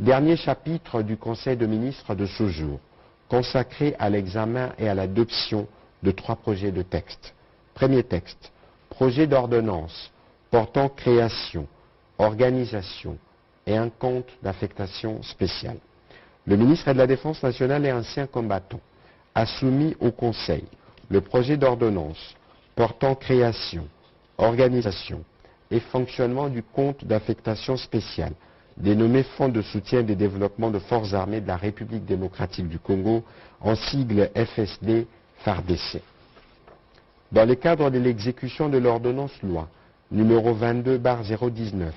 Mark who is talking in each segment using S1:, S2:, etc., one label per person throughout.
S1: Dernier chapitre du Conseil de ministres de ce jour, consacré à l'examen et à l'adoption de 3 projets de texte. Premier texte, projet d'ordonnance portant création, organisation et un compte d'affectation spéciale. Le ministre de la Défense nationale et ancien combattant a soumis au Conseil le projet d'ordonnance portant création, organisation et fonctionnement du compte d'affectation spéciale, dénommé Fonds de soutien des développements de forces armées de la République démocratique du Congo, en sigle FSD-FARDC. Dans le cadre de l'exécution de l'ordonnance loi numéro 22/019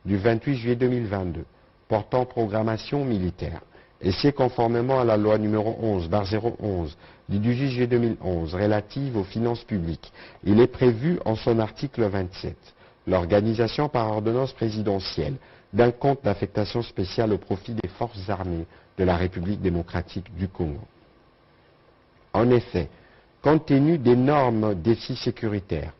S1: du 28 juillet 2022 portant programmation militaire, et c'est conformément à la loi numéro 11/011 du 18 juillet 2011 relative aux finances publiques, il est prévu en son article 27 l'organisation par ordonnance présidentielle d'un compte d'affectation spéciale au profit des forces armées de la République démocratique du Congo. En effet, compte tenu d'énormes défis sécuritaires,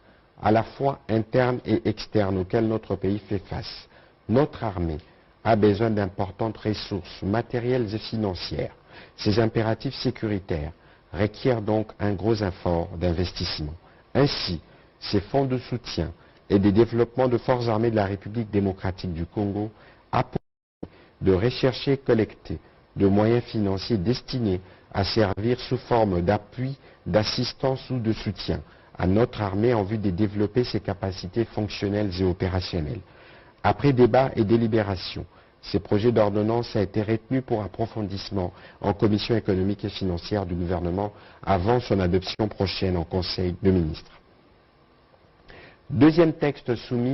S1: à la fois internes et externes auxquels notre pays fait face, notre armée a besoin d'importantes ressources matérielles et financières. Ces impératifs sécuritaires requièrent donc un gros effort d'investissement. Ainsi, ces fonds de soutien et de développement de forces armées de la République démocratique du Congo a pour but de rechercher et collecter de moyens financiers destinés à servir sous forme d'appui, d'assistance ou de soutien à notre armée en vue de développer ses capacités fonctionnelles et opérationnelles. Après débat et délibération, ces projets d'ordonnance a été retenu pour approfondissement en commission économique et financière du gouvernement avant son adoption prochaine en Conseil de ministres. Deuxième texte soumis